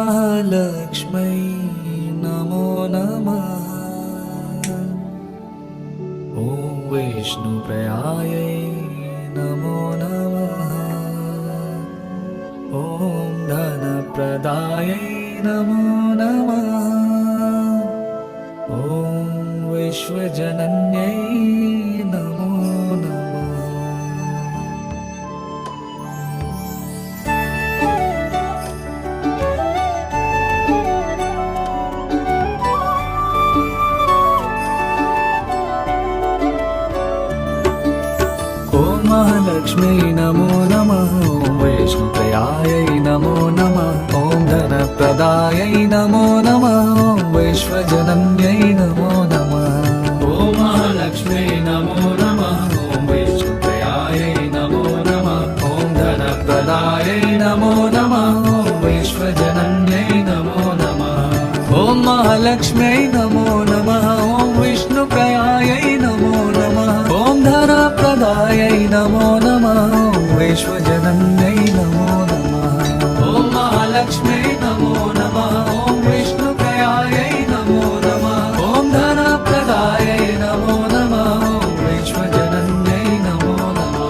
महालक्ष्मै नमो नमः। ॐ विष्णुप्रियायै नमो नमः। ॐ धनप्रदायै नमो नमः। ॐ विश्वजनन्यै नमो नमः। ॐ महालक्ष्मी नमो नमः। ॐ वैष्णुप्रियायै नमो नमः। ॐ धनप्रदायै नमो नमः। ॐ विश्वजनन्यै नमो नमः। ॐ महालक्ष्मी नमो नमः। ॐ वैष्णुप्रियायै नमो नमः। ॐ धनप्रदायै नमो नमः। ॐ विश्वजनन्यै नमो नमः। ॐ महालक्ष्मी नमो नमः। ॐ विष्णुप्रियायै नमो नमः। ॐ धनप्रदायै नमो नमः। ॐ विश्वजनन्यै नमो नमः। ॐ महालक्ष्मी नमो नमः। ॐ विष्णुप्रियायै नमो नमः। ॐ धनप्रदायै नमो नमः। ॐ विश्वजनन्यै नमो नमः।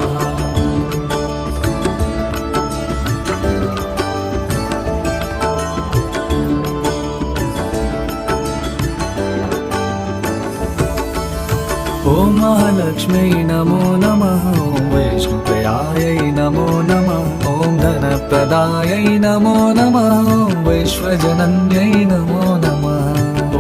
ॐ महालक्ष्मी नमो नमः। ॐ वैष्णुप्रियायै नमो नमः। ॐ धनप्रदायै नमो नमः। ॐ विश्वजनन्यै नमो नमः।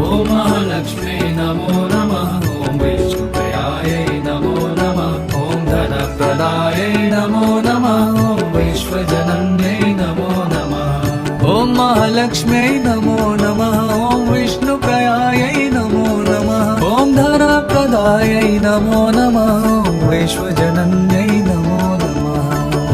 ॐ महालक्ष्मी नमो नमः। ॐ वैष्णुप्रियायै नमो नमः। ॐ धनप्रदायै नमो नमः। ॐ विश्वजनन्यै नमो नमः। ॐ महालक्ष्मी नमो नमः। ॐ विष्णुप्रियायै नमो नमः। ॐ धनप्रदायै नमो नमः। ॐ विश्वजनन्यै नमो नमः।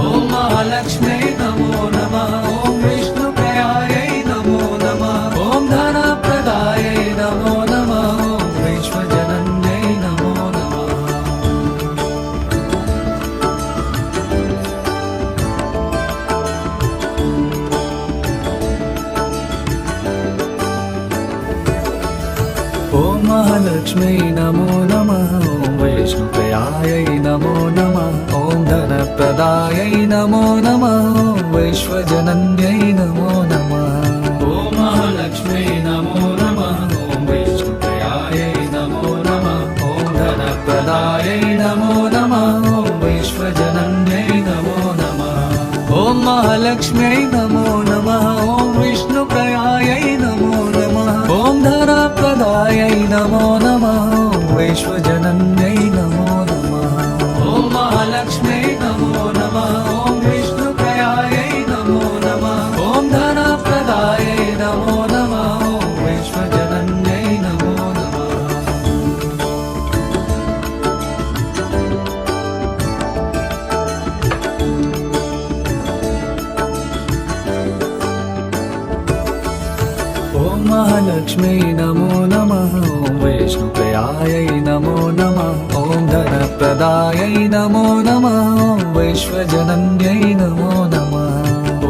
ॐ महालक्ष्मी नमो नमः। ॐ विष्णुप्रियायै नमो नमः। ॐ धनप्रदायै नमो नमः। ॐ विश्वजनन्यै नमो नमः। ॐ महालक्ष्मी नमो नमः। ॐ वैष्णुप्रियायै नमो नमः। ॐ धनप्रदायै नमो नमः। ॐ विश्वजनन्यै नमो नमः। ॐ महालक्ष्मी नमो नमः। ॐ वैष्णुप्रियायै नमो नमः। ॐ धनप्रदायै नमो नमः। ॐ विश्वजनन्यै नमो नमः। ॐ महालक्ष्मी नमो नमः। ॐ विष्णुप्रियायै नमो नमः। ॐ धनप्रदायै नमो नमः। ॐ विश्वजनन्यै नमो नमः। ॐ महालक्ष्मी नमो नमः। ॐ विष्णुप्रियायै नमो नमः। ॐ धनप्रदायै नमो नमः। ॐ विश्वजनन्यै नमो नमः। ॐ महालक्ष्मी नमो नमः। ॐ वैष्णुप्रियायै नमो नमः। ॐ धनप्रदायै नमो नमः। ॐ विश्वजनन्यै नमो नमः।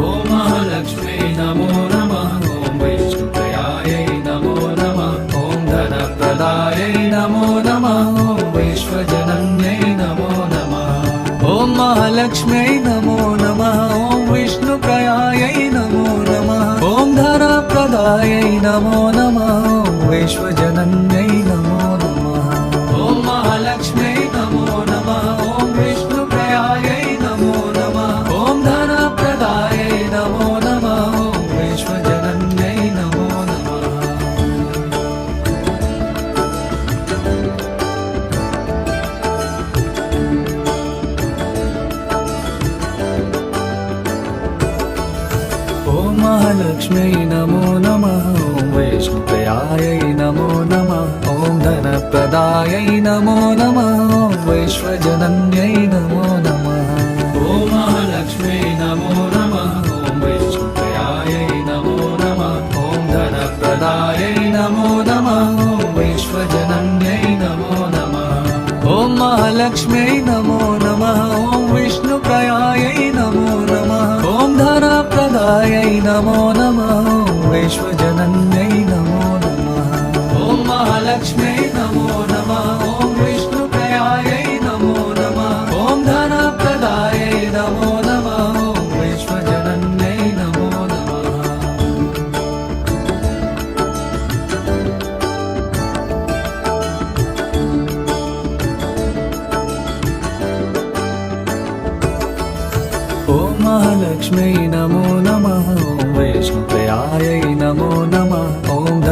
ॐ महालक्ष्मी नमो नमः। ॐ वैष्णुप्रियायै नमो नमः। ॐ धनप्रदायै नमो नमः। ॐ विश्वजनन्यै नमो नमः। ॐ महालक्ष्मी नमो नमः। ॐ विष्णुप्रियायै नमो नमः। ॐ धनप्रदायै नमो नमः। ॐ विश्वजनन्यै नमो नमः। ॐ महालक्ष्मी नमो नमः। ॐ विष्णुप्रियायै नमो नमः। ॐ धनप्रदायै नमो नमः। ॐ विश्वजनन्यै नमो नमः। ॐ महालक्ष्मी नमो नमः। ॐ वैष्णुप्रियायै नमो नमः। ॐ धनप्रदायै नमो नमः। ॐ विश्वजनन्यै नमो नमः। ॐ महालक्ष्मी नमो नमः। ॐ वैष्णुप्रियायै नमो नमः। ॐ धनप्रदायै नमो नमः। ॐ विश्वजनन्यै नमो नमः। ॐ महालक्ष्मी नमो नमः। ॐ विष्णुप्रियायै नमो नमः। ॐ धनप्रदायै नमो नमः। विश्वजनन्यै नमो नमः। ॐ महालक्ष्म्यै नमो नमः। ॐ विष्णुप्रियायै नमो नमः। ॐ धनप्रदायै नमो नमः। ॐ विश्वजनन्यै नमो नमः। ॐ महालक्ष्म्यै नमो नमः। ॐ वैष्णुप्रियायै नमो नमः। ॐ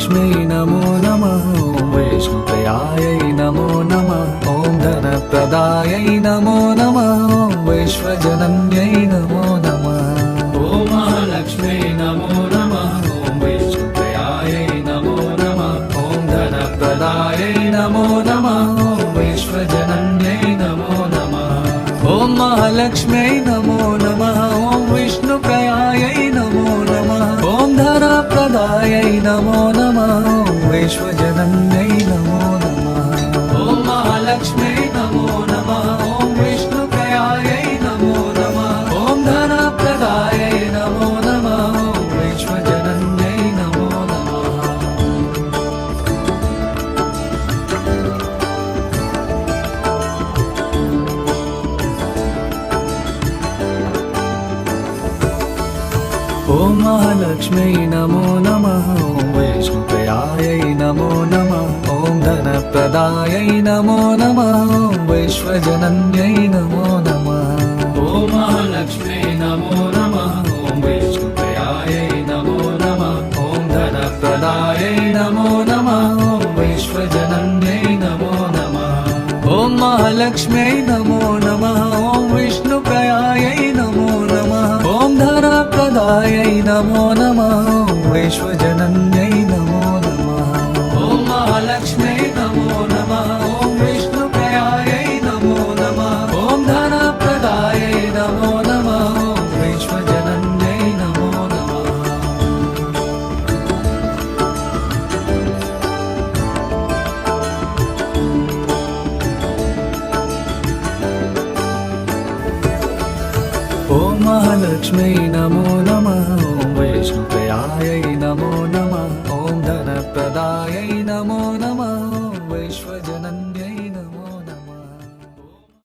महालक्ष्म्यै नमो नमः ॐ वैष्णुप्रियायै नमो नमः ॐ धनप्रदायै नमो नमः ॐ वैश्वजनन्यै नमो नमः ॐ महालक्ष्म्यै नमो नमः ॐ वैष्णुप्रियायै नमो नमः ॐ धनप्रदायै नमो नमः ॐ वैश्वजनन्यै नमो नमः ॐ महालक्ष्म्यै नमो नमः ॐ विष्णुप्रियायै नमो नमः ॐ धनप्रदायै नमो नमः ॐ वैश्वजनन्यै नमो नमः ॐ महालक्ष्म्यै नमो नमः ॐ विष्णुप्रियायै नमो नमः ॐ धनप्रदायै नमो नमः ॐ वैश्वजनन्यै नमो नमः ॐ महालक्ष्म्यै नमो नमः ॐ वैष्णुप्रियायै नमो नमः ॐ धनप्रदायै नमो नमः ॐ वैश्वजनन्यै नमो नमः ॐ महालक्ष्म्यै नमो नमः ॐ वैष्णुप्रियायै नमो नमः ॐ धनप्रदायै नमो नमः ॐ वैश्वजनन्यै नमो नमः ॐ महालक्ष्म्यै नमो नमः ॐ विष्णुप्रियायै नमो नमः ॐ धनप्रदायै नमो नमः ॐ वैश्वजनन्यै नमो नमः ॐ महालक्ष्म्यै नमो नमः ॐ विष्णुप्रियायै नमो नमः ॐ धनप्रदायै नमो नमः ॐ वैश्वजनन्यै नमो नमः ॐ महालक्ष्म्यै नमो नमः ॐ वैष्णुप्रियायै